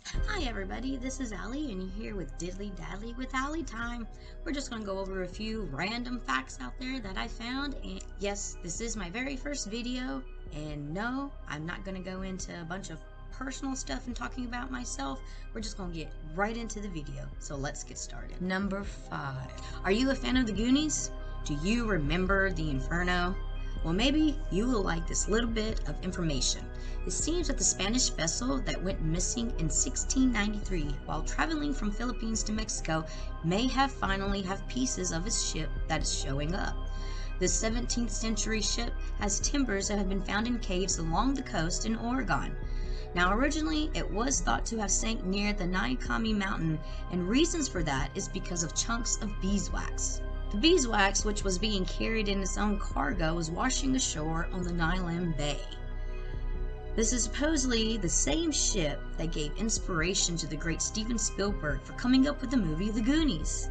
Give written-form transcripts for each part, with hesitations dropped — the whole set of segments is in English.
Hi everybody, this is Allie and you're here with Diddly Daddly with Allie Time. We're just going to go over a few random facts out there that I found, and yes, this is my very first video, and no, I'm not going to go into a bunch of personal stuff and talking about myself. We're just going to get right into the video, so let's get started. Number 5. Are you a fan of the Goonies? Do you remember the Inferno? Well, maybe you will like this little bit of information. It seems that the Spanish vessel that went missing in 1693 while traveling from Philippines to Mexico may have finally have pieces of its ship that is showing up. The 17th century ship has timbers that have been found in caves along the coast in Oregon. Now, originally, it was thought to have sank near the Naikami Mountain, and reasons for that is because of chunks of beeswax. The beeswax, which was being carried in its own cargo, was washing ashore on the Nilam Bay. This is supposedly the same ship that gave inspiration to the great Steven Spielberg for coming up with the movie The Goonies.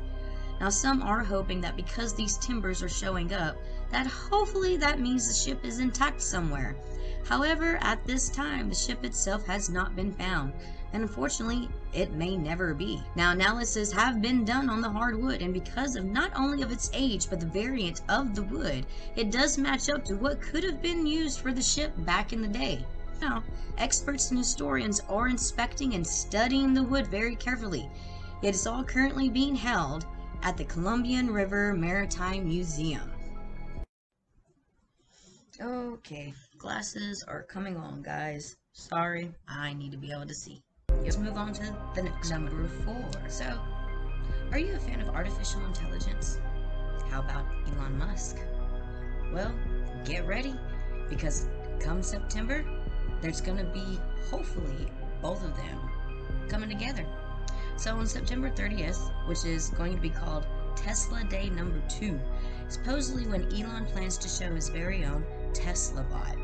Now, some are hoping that because these timbers are showing up, that hopefully that means the ship is intact somewhere. However, at this time, the ship itself has not been found, and unfortunately, it may never be. Now, analysis have been done on the hardwood, and because of not only of its age, but the variant of the wood, it does match up to what could have been used for the ship back in the day. Now, experts and historians are inspecting and studying the wood very carefully. It is all currently being held at the Columbian River Maritime Museum. Okay, glasses are coming on, guys. Sorry, I need to be able to see. Let's move on to the next number 4. So, are you a fan of artificial intelligence? How about Elon Musk? Well, get ready, because come September, there's going to be, hopefully, both of them coming together. So on September 30th, which is going to be called Tesla Day number 2, supposedly when Elon plans to show his very own Tesla bot.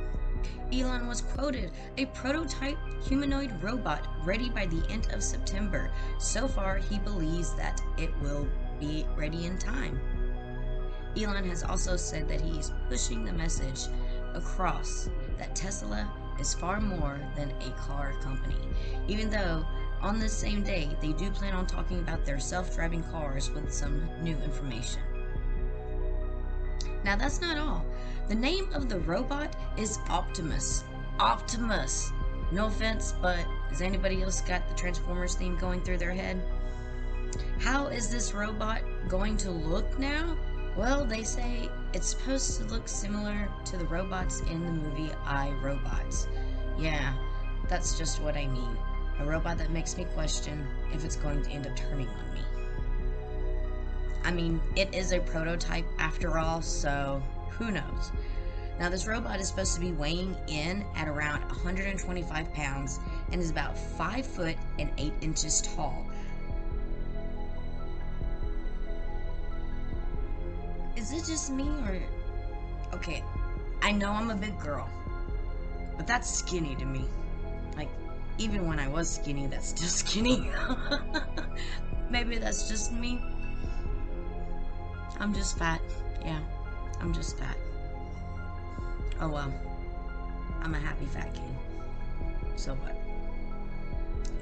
Elon was quoted, "A prototype humanoid robot ready by the end of September. So far, he believes that it will be ready in time." Elon has also said that he is pushing the message across that Tesla is far more than a car company, even though on this same day they do plan on talking about their self-driving cars with some new information. Now, that's not all. The name of the robot is Optimus. Optimus! No offense, but has anybody else got the Transformers theme going through their head? How is this robot going to look now? Well, they say it's supposed to look similar to the robots in the movie I, Robots. Yeah, that's just what I mean. A robot that makes me question if it's going to end up turning on me. I mean, it is a prototype after all, so who knows? Now, this robot is supposed to be weighing in at around 125 pounds and is about 5 foot and 8 inches tall. Is it just me, or... Okay, I know I'm a big girl, but that's skinny to me. Like, even when I was skinny, that's still skinny. Maybe that's just me. I'm just fat. Yeah, I'm just fat. Oh well. I'm a happy fat kid. So what?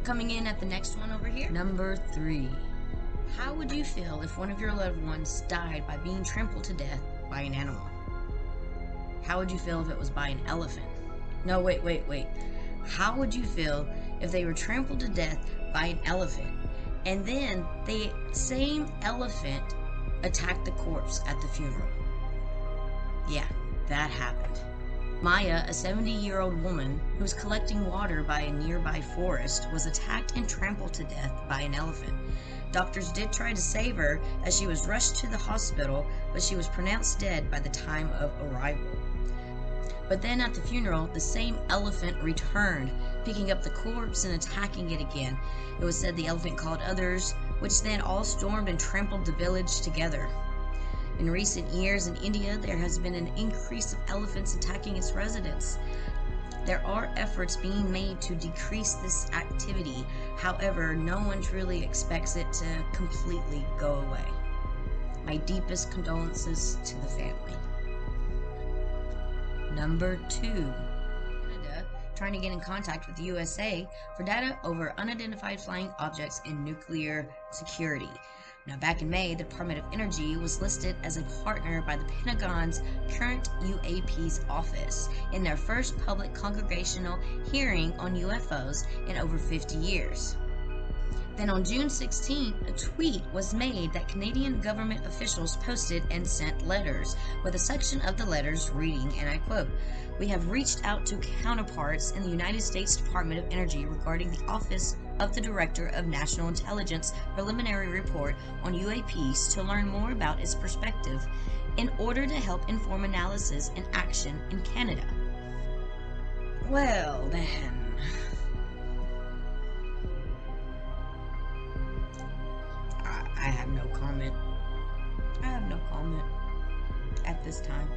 Coming in at the next one over here. Number 3. How would you feel if one of your loved ones died by being trampled to death by an animal? How would you feel if it was by an elephant? No, wait. How would you feel if they were trampled to death by an elephant, and then the same elephant attacked the corpse at the funeral? Yeah, that happened. Maya, a 70-year-old woman who was collecting water by a nearby forest, was attacked and trampled to death by an elephant. Doctors did try to save her as she was rushed to the hospital, but she was pronounced dead by the time of arrival. But then at the funeral, the same elephant returned, picking up the corpse and attacking it again. It was said the elephant called others, which then all stormed and trampled the village together. In recent years in India, there has been an increase of elephants attacking its residents. There are efforts being made to decrease this activity. However, no one truly expects it to completely go away. My deepest condolences to the family. Number 2. Canada trying to get in contact with the USA for data over unidentified flying objects and nuclear security. Now, back in May, the Department of Energy was listed as a partner by the Pentagon's current UAP's office in their first public congressional hearing on UFOs in over 50 years. Then on June 16, a tweet was made that Canadian government officials posted and sent letters, with a section of the letters reading, and I quote, "We have reached out to counterparts in the United States Department of Energy regarding the Office of the Director of National Intelligence preliminary report on UAPs to learn more about its perspective in order to help inform analysis and action in Canada." Well, then. I have no comment. I have no comment at this time.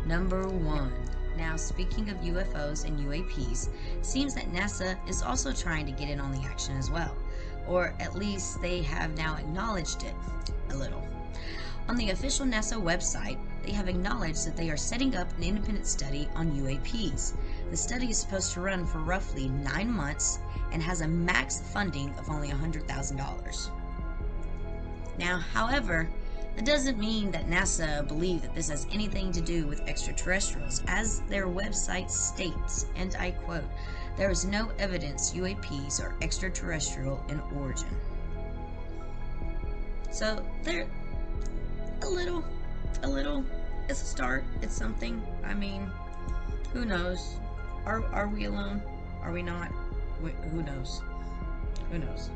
Number 1. Now, speaking of UFOs and UAPs, seems that NASA is also trying to get in on the action as well. Or at least they have now acknowledged it a little. On the official NASA website, they have acknowledged that they are setting up an independent study on UAPs. The study is supposed to run for roughly 9 months and has a max funding of only $100,000. Now, however, that doesn't mean that NASA believe that this has anything to do with extraterrestrials, as their website states, and I quote, "There is no evidence UAPs are extraterrestrial in origin." So, they're a little, it's a start, it's something. I mean, who knows? Are we alone? Are we not? Who knows? Who knows?